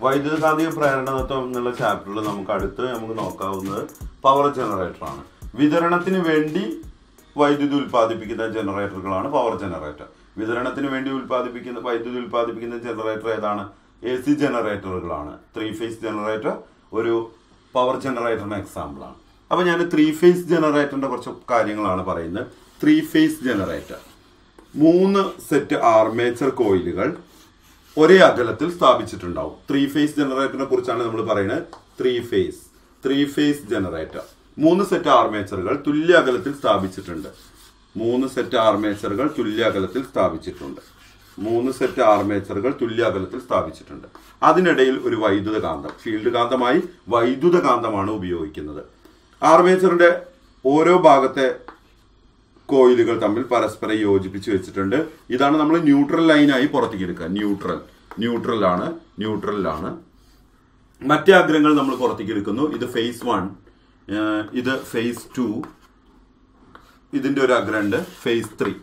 വൈദ്യുതകാന്തിക പ്രേരണതത്വം എന്നുള്ള ചാപ്റ്ററിൽ നമുക്ക് നോക്കാവുന്നത് പവർ ജനറേറ്ററാണ്. വിതരണത്തിന് വേണ്ടി വൈദ്യുതി ഉൽപ്പാദിപ്പിക്കുന്ന ജനറേറ്ററുകളാണ് പവർ ജനറേറ്റർ. വിതരണത്തിന് വേണ്ടി വൈദ്യുതി ഉൽപ്പാദിപ്പിക്കുന്ന ജനറേറ്റർ ഏതാണ്? AC ജനറേറ്ററുകളാണ്. 3 ഫേസ് ജനറേറ്റർ ഒരു പവർ ജനറേറ്ററിന് എക്സാമ്പിളാണ്. അപ്പോൾ ഞാൻ 3 ഫേസ് ജനറേറ്ററിന്റെ കുറച്ച് കാര്യങ്ങളാണ് പറയുന്നത്. 3 ഫേസ് ജനറേറ്റർ 3 സെറ്റ് ആർമേച്ചർ കോയിലുകൾ ഒരേ അകലത്തിൽ സ്ഥാപിച്ചിട്ടുണ്ടാവും. 3 ഫേസ് ജനറേറ്ററിനെ കുറിച്ചാണ് നമ്മൾ പറയുന്നത്. 3 ഫേസ് ജനറേറ്റർ 3 സെറ്റ് ആർമേച്ചറുകൾ തുല്യ അകലത്തിൽ സ്ഥാപിച്ചിട്ടുണ്ട്. 3 സെറ്റ് ആർമേച്ചറുകൾ തുല്യ അകലത്തിൽ സ്ഥാപിച്ചിട്ടുണ്ട്. 3 സെറ്റ് ആർമേച്ചറുകൾ തുല്യ അകലത്തിൽ സ്ഥാപിച്ചിട്ടുണ്ട്. അതിനിടയിൽ ഒരു വൈദ്യുത കാന്തം, ഫീൽഡ് കാന്തമായി വൈദ്യുത കാന്തമാണ് ഉപയോഗിക്കുന്നത്. ആർമേച്ചറിന്റെ ഓരോ ഭാഗത്തെ കോയിലുകൾ തമ്മിൽ പരസ്പരം യോജിപ്പിച്ച് വെച്ചിട്ടുണ്ട്. ഇതാണ് നമ്മൾ ന്യൂട്രൽ ലൈനായി പുറത്തേക്ക് എടുക്കുക. ന്യൂട്രലാണ്. മറ്റേ അഗ്രങ്ങൾ നമ്മൾ പുറത്തേക്ക് എടുക്കുന്നു. ഇത് ഫേസ് 1, ഇത് ഫേസ് 2, ഇതിന്റെ ഒരു അഗ്രണ്ട് ഫേസ് 3.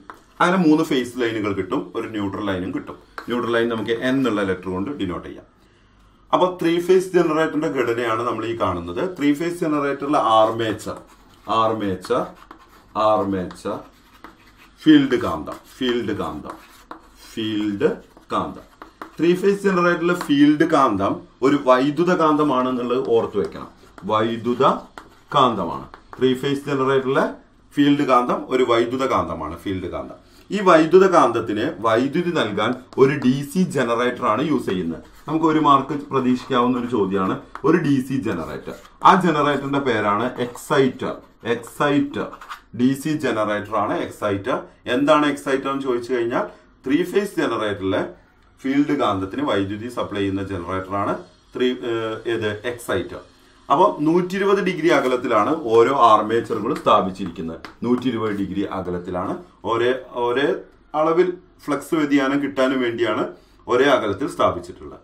അങ്ങനെ 3 ഫേസ് ലൈനുകൾ കിട്ടും. ഒരു ന്യൂട്രൽ ലൈനും കിട്ടും. ന്യൂട്രൽ ലൈൻ നമുക്ക് N എന്നുള്ള ലെറ്റർ കൊണ്ട് ഡിനോട്ട് ചെയ്യാം. അപ്പോൾ 3 ഫേസ് ജനറേറ്ററിന്റെ ഘടനയാണ് നമ്മൾ ഈ കാണുന്നത്. 3 ഫേസ് ജനറേറ്ററിലെ ആർമേച്ചർ ഫീൽഡ് കാന്തം 3 ഫേസ് ജനറേറ്ററിലെ ഫീൽഡ് കാന്തം ഒരു വൈദ്യുത കാന്തമാണെന്നുള്ളത് ഓർത്തു വെക്കണം. വൈദ്യുത കാന്തമാണ്. 3 ഫേസ് ജനറേറ്ററിലെ ഫീൽഡ് കാന്തം ഒരു വൈദ്യുത കാന്തമാണ്. ഫീൽഡ് കാന്തം. ഈ വൈദ്യുത കാന്തത്തിന് വൈദ്യുതി നൽകാൻ ഒരു DC ജനറേറ്റർ ആണ് യൂസ് ചെയ്യുന്നത്. നമുക്ക് 1 മാർക്ക് പ്രതീക്ഷിക്കാവുന്ന ഒരു ചോദ്യമാണ്. ഒരു DC ജനറേറ്റർ. ആ ജനറേറ്ററിന്റെ പേരാണ് എക്സൈറ്റർ. DC ജനറേറ്റർ ആണ് എക്സൈറ്റർ. എന്താണ് എക്സൈറ്റർ എന്ന് ചോദിച്ചു കഴിഞ്ഞാൽ 3 ഫേസ് ജനറേറ്ററിലെ ഫീൽഡ് കാന്തത്തിന് വൈദ്യുതി സപ്ലൈ ചെയ്യുന്ന ജനറേറ്ററാണ് എക്സൈറ്റർ. അപ്പോൾ 120 ഡിഗ്രി അകലത്തിലാണ് ഓരോ ആർമേച്ചറുകളും സ്ഥാപിച്ചിരിക്കുന്നത്. 120 ഡിഗ്രി അകലത്തിലാണ്. ഒരേ അളവിൽ ഫ്ലക്സ് വ്യതിയാനം കിട്ടാനും വേണ്ടിയാണ് ഒരേ അകലത്തിൽ സ്ഥാപിച്ചിട്ടുള്ളത്.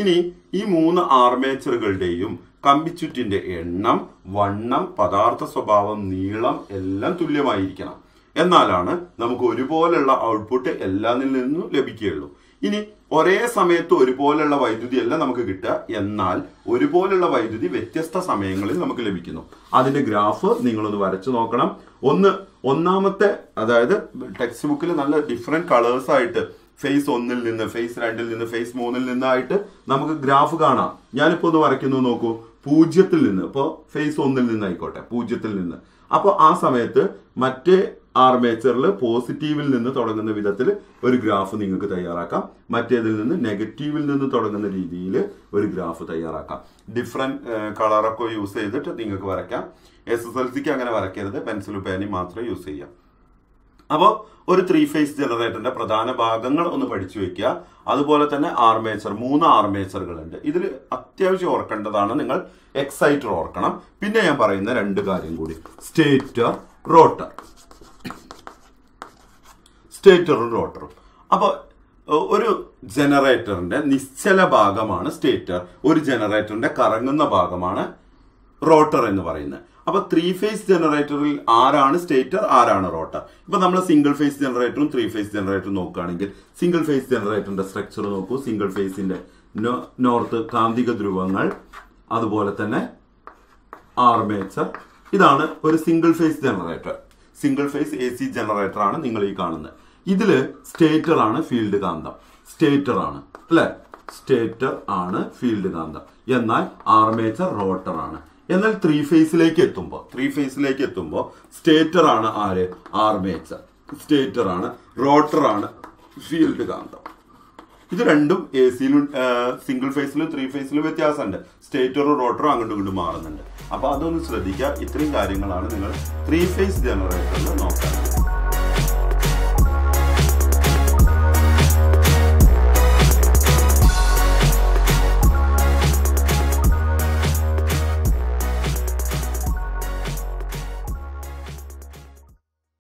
ഇനി ഈ 3 ആർമേച്ചറുകളുടെയും കമ്പിച്ചുറ്റിന്റെ എണ്ണം, വണ്ണം, പദാർത്ഥ സ്വഭാവം, നീളം എല്ലാം തുല്യമായിരിക്കണം. എന്നാലാണ് നമുക്ക് ഒരുപോലുള്ള ഔട്ട്പുട്ട് എല്ലാത്തിൽ നിന്നും ലഭിക്കുകയുള്ളൂ. ഇനി ഒരേ സമയത്ത് ഒരുപോലുള്ള വൈദ്യുതി അല്ല നമുക്ക് കിട്ടുക. എന്നാൽ ഒരുപോലുള്ള വൈദ്യുതി വ്യത്യസ്ത സമയങ്ങളിൽ നമുക്ക് ലഭിക്കുന്നു. അതിന്റെ ഗ്രാഫ് നിങ്ങളൊന്ന് വരച്ചു നോക്കണം. ഒന്നാമത്തെ, അതായത് ടെക്സ്റ്റ് ബുക്കിൽ നല്ല ഡിഫറെന്റ് കളേഴ്സ് ആയിട്ട് ഫേസ് 1-ൽ നിന്ന്, ഫേസ് 2-ൽ നിന്ന്, ഫേസ് 3-ൽ നിന്നായിട്ട് നമുക്ക് ഗ്രാഫ് കാണാം. ഞാനിപ്പോ ഒന്ന് വരയ്ക്കുന്നു നോക്കൂ. 0-ൽ നിന്ന്, ഇപ്പോൾ ഫേസ് 1-ൽ നിന്നായിക്കോട്ടെ, 0-ൽ നിന്ന്. അപ്പോൾ ആ സമയത്ത് മറ്റേ ആർമേച്ചറിൽ പോസിറ്റീവിൽ നിന്ന് തുടങ്ങുന്ന വിധത്തിൽ ഒരു ഗ്രാഫ് നിങ്ങൾക്ക് തയ്യാറാക്കാം. മറ്റേതിൽ നിന്ന് നെഗറ്റീവിൽ നിന്ന് തുടങ്ങുന്ന രീതിയിൽ ഒരു ഗ്രാഫ് തയ്യാറാക്കാം. ഡിഫറെന്റ് കളറൊക്കെ യൂസ് ചെയ്തിട്ട് നിങ്ങൾക്ക് വരയ്ക്കാം. SSLCക്ക് അങ്ങനെ വരയ്ക്കരുത്. പെൻസിലും പേനയും മാത്രമേ യൂസ് ചെയ്യാം. അപ്പോൾ ഒരു 3 ഫേസ് ജനറേറ്ററിന്റെ പ്രധാന ഭാഗങ്ങൾ ഒന്ന് പഠിച്ചു വെക്കുക. അതുപോലെ തന്നെ ആർമേച്ചർ, 3 ആർമേച്ചറുകളുണ്ട്. ഇതിൽ അത്യാവശ്യം ഓർക്കേണ്ടതാണ് നിങ്ങൾ എക്സൈറ്റർ ഓർക്കണം. പിന്നെ ഞാൻ പറയുന്ന 2 കാര്യം കൂടി, സ്റ്റേറ്ററും റോട്ടറും. അപ്പോൾ ഒരു ജനറേറ്ററിന്റെ നിശ്ചല ഭാഗമാണ് സ്റ്റേറ്റർ. ഒരു ജനറേറ്ററിന്റെ കറങ്ങുന്ന ഭാഗമാണ് റോട്ടർ എന്ന് പറയുന്നത്. അപ്പൊ 3 ഫേസ് ജനറേറ്ററിൽ ആരാണ് സ്റ്റേറ്റർ, ആരാണ് റോട്ടർ? ഇപ്പൊ നമ്മൾ സിംഗിൾ ഫേസ് ജനറേറ്ററും 3 ഫേസ് ജനറേറ്ററും നോക്കുകയാണെങ്കിൽ സിംഗിൾ ഫേസ് ജനറേറ്ററിന്റെ സ്ട്രക്ചർ നോക്കൂ. സിംഗിൾ ഫേസിന്റെ നോർത്ത് കാന്തിക ധ്രുവങ്ങൾ, അതുപോലെ തന്നെ ആർമേച്ചർ. ഇതാണ് ഒരു single phase generator. Single phase AC generator ആണ് നിങ്ങൾ ഈ കാണുന്നത്. ഇതില് സ്റ്റേറ്റർ ആണ് ഫീൽഡ് കാന്തം. സ്റ്റേറ്റർ ആണ് ഫീൽഡ് കാന്തം. എന്നാൽ ആർമേച്ചർ റോട്ടർ ആണ്. എന്നാൽ 3 ഫേസിലേക്ക് എത്തുമ്പോൾ സ്റ്റേറ്റർ ആണ് ആര്? ആർമേച്ചർ. സ്റ്റേറ്റർ ആണ്, റോട്ടർ ആണ് ഫീൽഡ് കാന്തം. ഇത് രണ്ടും ACയിലും സിംഗിൾ ഫേസിലും 3 ഫേസിലും വ്യത്യാസമുണ്ട്. സ്റ്റേറ്ററും റോട്ടറും അങ്ങോട്ടും ഇങ്ങോട്ടും മാറുന്നുണ്ട്. അപ്പൊ അതൊന്ന് ശ്രദ്ധിക്കുക. ഇത്രയും കാര്യങ്ങളാണ് നിങ്ങൾ 3 ഫേസ് ജനറേറ്ററിൽ നോക്കാൻ.